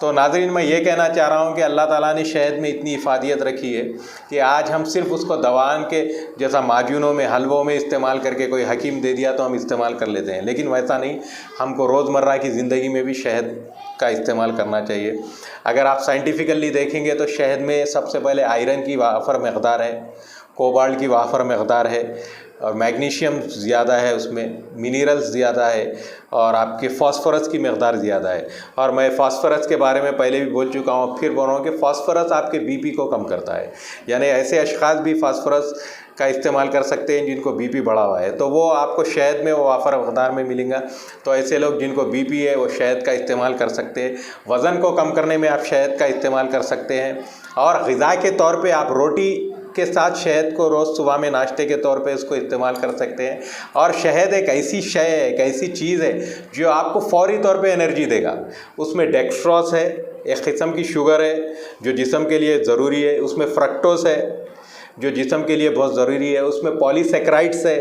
تو ناظرین میں یہ کہنا چاہ رہا ہوں کہ اللہ تعالیٰ نے شہد میں اتنی افادیت رکھی ہے کہ آج ہم صرف اس کو دوان کے جیسا معجونوں میں حلووں میں استعمال کر کے کوئی حکیم دے دیا تو ہم استعمال کر لیتے ہیں، لیکن ویسا نہیں، ہم کو روزمرہ کی زندگی میں بھی شہد کا استعمال کرنا چاہیے۔ اگر آپ سائنٹیفکلی دیکھیں گے تو شہد میں سب سے پہلے آئرن کی وافر مقدار ہے، کوبالٹ کی وافر مقدار ہے، اور میگنیشیم زیادہ ہے، اس میں منرلز زیادہ ہے، اور آپ کے فاسفورس کی مقدار زیادہ ہے۔ اور میں فاسفورس کے بارے میں پہلے بھی بول چکا ہوں، پھر بول رہا ہوں کہ فاسفورس آپ کے بی پی کو کم کرتا ہے، یعنی ایسے اشخاص بھی فاسفورس کا استعمال کر سکتے ہیں جن کو بی پی بڑھا ہوا ہے، تو وہ آپ کو شہد میں وہ وافر مقدار میں ملیں گا۔ تو ایسے لوگ جن کو بی پی ہے وہ شہد کا استعمال کر سکتے ہیں۔ وزن کو کم کرنے میں آپ شہد کا استعمال کر سکتے ہیں، اور غذا کے طور پہ آپ روٹی کے ساتھ شہد کو روز صبح میں ناشتے کے طور پہ اس کو استعمال کر سکتے ہیں۔ اور شہد ایک ایسی شے ہے، ایک ایسی چیز ہے جو آپ کو فوری طور پہ انرجی دے گا۔ اس میں ڈیکسٹروز ہے، ایک قسم کی شوگر ہے جو جسم کے لیے ضروری ہے، اس میں فرکٹوز ہے جو جسم کے لیے بہت ضروری ہے، اس میں پولی سیکرائڈس ہے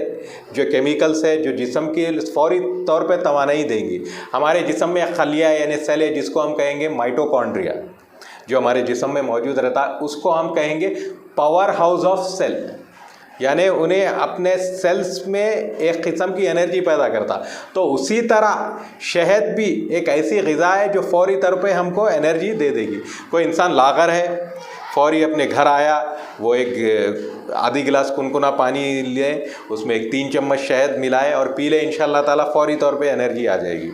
جو کیمیکلز ہے جو جسم کے فوری طور پہ توانائی دیں گی۔ ہمارے جسم میں خلیہ یعنی سیل ہے جس کو ہم کہیں گے مائٹوکونڈریا، جو ہمارے جسم میں موجود رہتا ہے، اس کو ہم کہیں گے پاور ہاؤس آف سیل، یعنی انہیں اپنے سیلز میں ایک قسم کی انرجی پیدا کرتا۔ تو اسی طرح شہد بھی ایک ایسی غذا ہے جو فوری طور پہ ہم کو انرجی دے دے گی۔ کوئی انسان لاغر ہے، فوری اپنے گھر آیا، وہ ایک آدھی گلاس کنکنا پانی لے، اس میں ایک 3 چمچ شہد ملائے اور پی لے، انشاءاللہ تعالیٰ فوری طور پہ انرجی آ جائے گی۔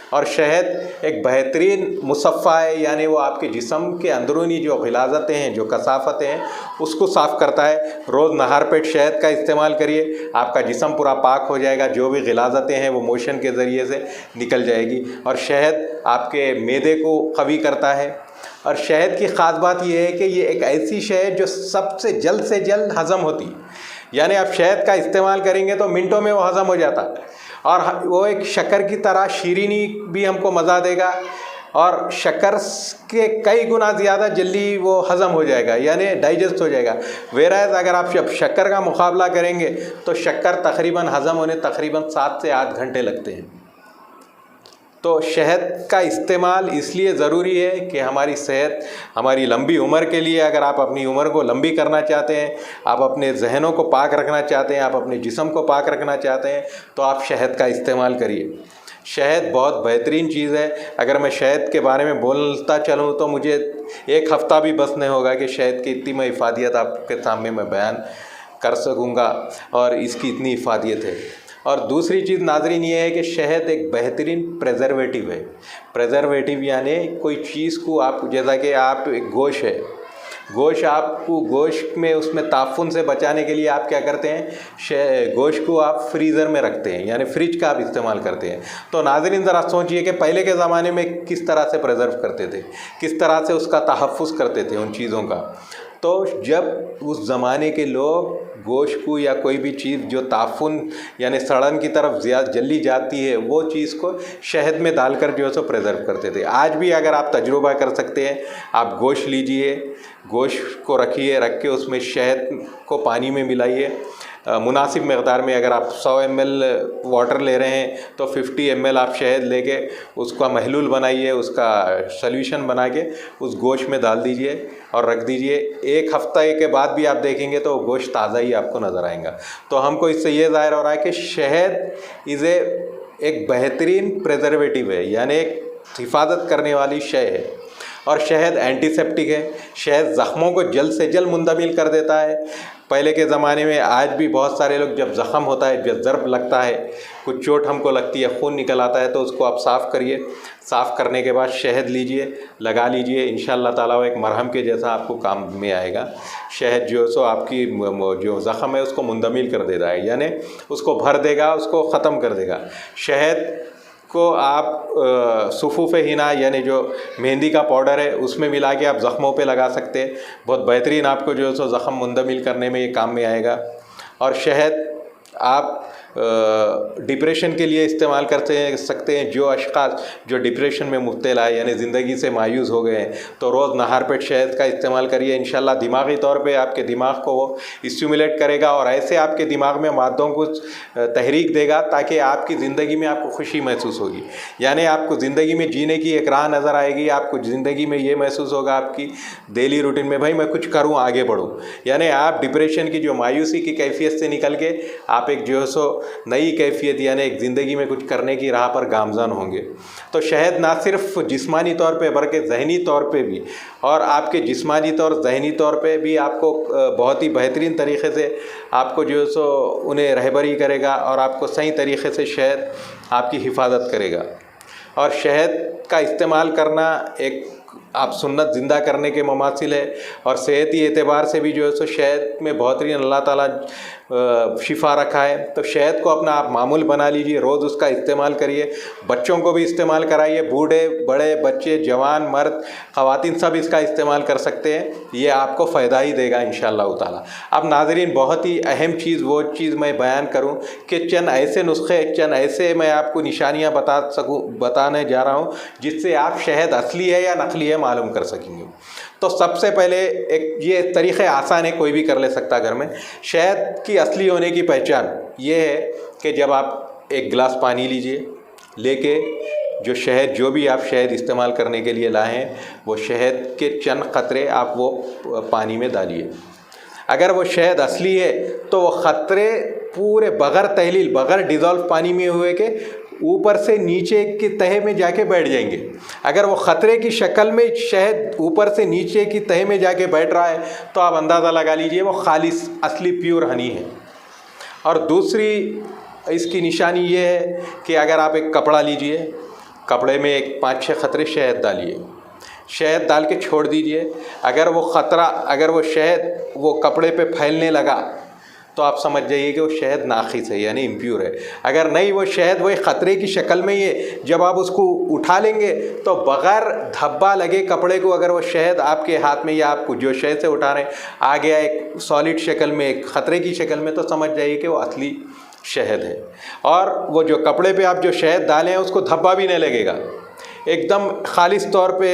اور شہد ایک بہترین مصفہ ہے، یعنی وہ آپ کے جسم کے اندرونی جو غلاظتیں ہیں، جو کثافتیں ہیں، اس کو صاف کرتا ہے۔ روز نہار پیٹ شہد کا استعمال کریے، آپ کا جسم پورا پاک ہو جائے گا، جو بھی غلاظتیں ہیں وہ موشن کے ذریعے سے نکل جائے گی۔ اور شہد آپ کے معدے کو قوی کرتا ہے۔ اور شہد کی خاص بات یہ ہے کہ یہ ایک ایسی شے ہے جو سب سے جلد ہضم ہوتی، یعنی آپ شہد کا استعمال کریں گے تو منٹوں میں وہ ہضم ہو جاتا، اور وہ ایک شکر کی طرح شیرینی بھی ہم کو مزہ دے گا، اور شکر کے کئی گنا زیادہ جلدی وہ ہضم ہو جائے گا، یعنی ڈائجسٹ ہو جائے گا۔ ویرائز اگر آپ شکر کا مقابلہ کریں گے تو شکر تقریباً ہضم ہونے 7 سے 8 گھنٹے لگتے ہیں۔ تو شہد کا استعمال اس لیے ضروری ہے کہ ہماری صحت، ہماری لمبی عمر کے لیے، اگر آپ اپنی عمر کو لمبی کرنا چاہتے ہیں، آپ اپنے ذہنوں کو پاک رکھنا چاہتے ہیں، آپ اپنے جسم کو پاک رکھنا چاہتے ہیں، تو آپ شہد کا استعمال کریے۔ شہد بہت بہترین چیز ہے۔ اگر میں شہد کے بارے میں بولتا چلوں تو مجھے 1 ہفتہ بھی بس نہیں ہوگا کہ شہد کی اتنی میں افادیت آپ کے سامنے میں بیان کر سکوں گا، اور اس کی اتنی افادیت ہے۔ اور دوسری چیز ناظرین یہ ہے کہ شہد ایک بہترین پریزرویٹو ہے۔ پریزرویٹو یعنی کوئی چیز کو آپ، جیسا کہ آپ ایک گوشت ہے، گوشت آپ کو گوشت میں اس میں تعفن سے بچانے کے لیے آپ کیا کرتے ہیں، گوشت کو آپ فریزر میں رکھتے ہیں، یعنی فریج کا آپ استعمال کرتے ہیں۔ تو ناظرین ذرا سوچئے کہ پہلے کے زمانے میں کس طرح سے پریزرو کرتے تھے، کس طرح سے اس کا تحفظ کرتے تھے ان چیزوں کا۔ تو جب اس زمانے کے لوگ گوشت کو یا کوئی بھی چیز جو تعفن یعنی سڑن کی طرف زیادہ جلدی جاتی ہے، وہ چیز کو شہد میں ڈال کر جو ہے سو پریزرو کرتے تھے۔ آج بھی اگر آپ تجربہ کر سکتے ہیں، آپ گوشت لیجئے، گوشت کو رکھ کے اس میں شہد کو پانی میں ملائیے، مناسب مقدار میں۔ اگر آپ 100 ml واٹر لے رہے ہیں تو 50 ml آپ شہد لے کے اس کا محلول بنائیے، اس کا سلیوشن بنا کے اس گوشت میں ڈال دیجئے اور رکھ دیجئے۔ 1 ہفتہ کے بعد بھی آپ دیکھیں گے تو گوشت تازہ ہی آپ کو نظر آئے گا۔ تو ہم کو اس سے یہ ظاہر ہو رہا ہے کہ شہد ایک بہترین پریزرویٹو ہے، یعنی ایک حفاظت کرنے والی شے ہے۔ اور شہد اینٹی سیپٹک ہے، شہد زخموں کو جلد سے جلد منتقل کر دیتا ہے۔ پہلے کے زمانے میں، آج بھی بہت سارے لوگ جب زخم ہوتا ہے، جب ضرب لگتا ہے، کچھ چوٹ ہم کو لگتی ہے، خون نکل آتا ہے، تو اس کو آپ صاف کریے، صاف کرنے کے بعد شہد لیجئے، لگا لیجئے، انشاءاللہ تعالیٰ وہ ایک مرہم کے جیسا آپ کو کام میں آئے گا۔ شہد جو سو آپ کی جو زخم ہے اس کو منتقل کر دے رہا ہے، یعنی اس کو بھر دے گا، اس کو ختم کر دے گا۔ شہد کو آپ صفوف حنا یعنی جو مہندی کا پاؤڈر ہے اس میں ملا کے آپ زخموں پہ لگا سکتے ہیں، بہت بہترین آپ کو جو ہے سو زخم منتقل کرنے میں یہ کام میں آئے گا۔ اور شہد آپ ڈپریشن کے لیے استعمال سکتے ہیں. جو اشخاص جو ڈپریشن میں مبتلا ہے یعنی زندگی سے مایوس ہو گئے ہیں تو روز نہار پیٹ شہد کا استعمال کریے. انشاءاللہ دماغی طور پہ آپ کے دماغ کو وہ اسٹیمولیٹ کرے گا اور ایسے آپ کے دماغ میں مادوں کو تحریک دے گا تاکہ آپ کی زندگی میں آپ کو خوشی محسوس ہوگی. یعنی آپ کو زندگی میں جینے کی ایک راہ نظر آئے گی. آپ کو زندگی میں یہ محسوس ہوگا آپ کی ڈیلی روٹین میں بھائی میں کچھ کروں آگے بڑھوں. یعنی آپ ڈپریشن کی جو مایوسی کی کیفیت سے نکل کے آپ ایک جو ہے سو نئی کیفیت یعنی ایک زندگی میں کچھ کرنے کی راہ پر گامزن ہوں گے. تو شہد نہ صرف جسمانی طور پہ بلکہ ذہنی طور پہ بھی اور آپ کے جسمانی طور ذہنی طور پہ بھی آپ کو بہت ہی بہترین طریقے سے آپ کو جو ہے سو انہیں رہبری کرے گا اور آپ کو صحیح طریقے سے شہد آپ کی حفاظت کرے گا. اور شہد کا استعمال کرنا ایک آپ سنت زندہ کرنے کے مماثل ہے اور صحتی اعتبار سے بھی جو ہے سو شہد میں بہترین اللہ تعالیٰ شفا رکھا ہے. تو شہد کو اپنا آپ معمول بنا لیجئے, روز اس کا استعمال کریے. بچوں کو بھی استعمال کرائیے, بوڑھے بڑے بچے جوان مرد خواتین سب اس کا استعمال کر سکتے ہیں. یہ آپ کو فائدہ ہی دے گا انشاءاللہ تعالیٰ. اب ناظرین بہت ہی اہم چیز وہ چیز میں بیان کروں کہ چند ایسے نسخے چند ایسے میں آپ کو نشانیاں بتانے جا رہا ہوں جس سے آپ شہد اصلی ہے یا نقلی ہے معلوم کر سکیں گے. تو سب سے پہلے ایک یہ طریقے آسان ہے, کوئی بھی کر لے سکتا گھر میں. شہد کی اصلی ہونے کی پہچان یہ ہے کہ جب آپ ایک گلاس پانی لیجئے, لے کے جو بھی آپ شہد استعمال کرنے کے لیے لائے ہیں وہ شہد کے چند قطرے آپ وہ پانی میں ڈالیے. اگر وہ شہد اصلی ہے تو وہ قطرے پورے بغیر تحلیل بغیر ڈیزالو پانی میں ہوئے کہ اوپر سے نیچے کی تہہ میں جا کے بیٹھ جائیں گے. اگر وہ خطرے کی شکل میں شہد اوپر سے نیچے کی تہہ میں جا کے بیٹھ رہا ہے تو آپ اندازہ لگا لیجئے وہ خالص اصلی پیور ہنی ہے. اور دوسری اس کی نشانی یہ ہے کہ اگر آپ ایک کپڑا لیجئے, کپڑے میں ایک 5-6 قطرے شہد ڈالیے, شہد ڈال کے چھوڑ دیجئے. اگر وہ شہد وہ کپڑے پہ پھیلنے لگا تو آپ سمجھ جائیے کہ وہ شہد ناقص ہے یعنی امپیور ہے. اگر نہیں وہ شہد وہ خطرے کی شکل میں ہی ہے, جب آپ اس کو اٹھا لیں گے تو بغیر دھبا لگے کپڑے کو اگر وہ شہد آپ کے ہاتھ میں یا آپ کو جو شہد سے اٹھا رہے ہیں آ گیا ایک سالڈ شکل میں ایک خطرے کی شکل میں تو سمجھ جائیے کہ وہ اصلی شہد ہے. اور وہ جو کپڑے پہ آپ جو شہد ڈالیں اس کو دھبا بھی نہیں لگے گا, ایک دم خالص طور پہ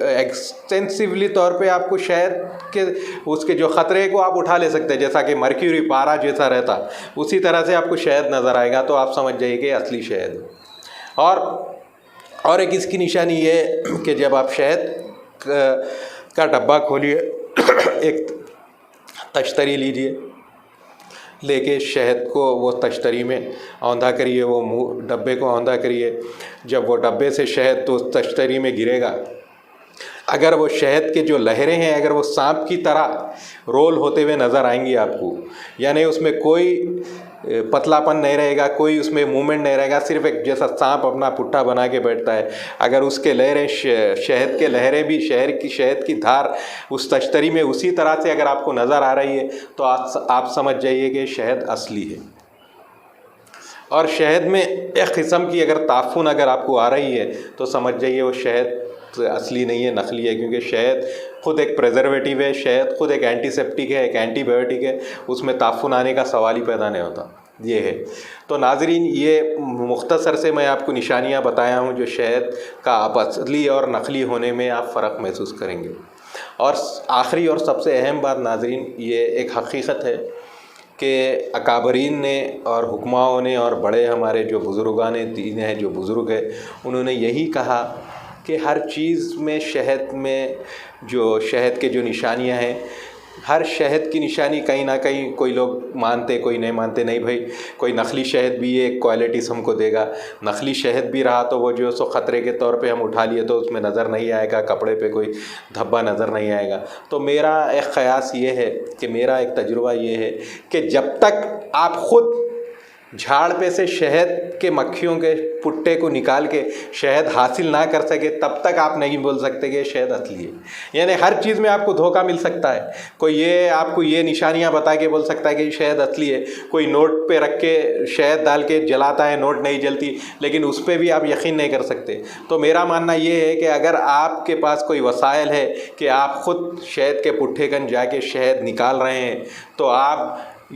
ایکسٹینسیولی طور پہ آپ کو شہد کے اس کے جو خطرے کو آپ اٹھا لے سکتے ہیں, جیسا کہ مرکیوری پارا جیسا رہتا اسی طرح سے آپ کو شہد نظر آئے گا تو آپ سمجھ جائیے کہ اصلی شہد. اور ایک اس کی نشانی یہ ہے کہ جب آپ شہد کا ڈبہ کھولیے, ایک تشتری لیجئے, لے کے شہد کو وہ تشتری میں اوندھا کریے, وہ ڈبے کو اوندھا کریے. جب وہ ڈبے سے شہد تو اس تشتری میں گرے گا, اگر وہ شہد کے جو لہریں ہیں اگر وہ سانپ کی طرح رول ہوتے ہوئے نظر آئیں گی آپ کو, یعنی اس میں کوئی پتلا پن نہیں رہے گا, کوئی اس میں موومنٹ نہیں رہے گا, صرف ایک جیسا سانپ اپنا پٹھا بنا کے بیٹھتا ہے, اگر اس کے لہریں شہد کے لہریں بھی شہد کی دھار اس تشتری میں اسی طرح سے اگر آپ کو نظر آ رہی ہے تو آپ سمجھ جائیے کہ شہد اصلی ہے. اور شہد میں ایک قسم کی اگر تعفن اگر آپ کو آ رہی ہے تو سمجھ جائیے وہ شہد اصلی نہیں ہے, نقلی ہے, کیونکہ شہد خود ایک پریزرویٹو ہے, شہد خود ایک اینٹی سیپٹک ہے, ایک اینٹی بایوٹک ہے, اس میں تعفن آنے کا سوال ہی پیدا نہیں ہوتا. یہ ہے. تو ناظرین یہ مختصر سے میں آپ کو نشانیاں بتایا ہوں جو شہد کا آپ اصلی اور نقلی ہونے میں آپ فرق محسوس کریں گے. اور آخری اور سب سے اہم بات ناظرین یہ ایک حقیقت ہے کہ اکابرین نے اور حکماؤں نے اور بڑے ہمارے جو بزرگان دین ہیں جو بزرگ ہیں انہوں نے یہی کہا کہ ہر چیز میں شہد میں جو شہد کے جو نشانیاں ہیں ہر شہد کی نشانی کہیں نہ کہیں کوئی لوگ مانتے کوئی نہیں مانتے. نہیں بھائی کوئی نقلی شہد بھی ایک کوالٹیز ہم کو دے گا, نقلی شہد بھی رہا تو وہ جو سو خطرے کے طور پہ ہم اٹھا لیے تو اس میں نظر نہیں آئے گا, کپڑے پہ کوئی دھبا نظر نہیں آئے گا. تو میرا ایک قیاس یہ ہے کہ میرا ایک تجربہ یہ ہے کہ جب تک آپ خود جھاڑ پہ سے شہد کے مکھیوں کے پٹے کو نکال کے شہد حاصل نہ کر سکے تب تک آپ نہیں بول سکتے کہ شہد اصلی ہے. یعنی ہر چیز میں آپ کو دھوکہ مل سکتا ہے, کوئی یہ آپ کو یہ نشانیاں بتا کے بول سکتا ہے کہ شہد اصلی ہے, کوئی نوٹ پہ رکھ کے شہد ڈال کے جلاتا ہے, نوٹ نہیں جلتی, لیکن اس پہ بھی آپ یقین نہیں کر سکتے. تو میرا ماننا یہ ہے کہ اگر آپ کے پاس کوئی وسائل ہے کہ آپ خود شہد کے پٹھے کن جا کے شہد نکال رہے ہیں تو آپ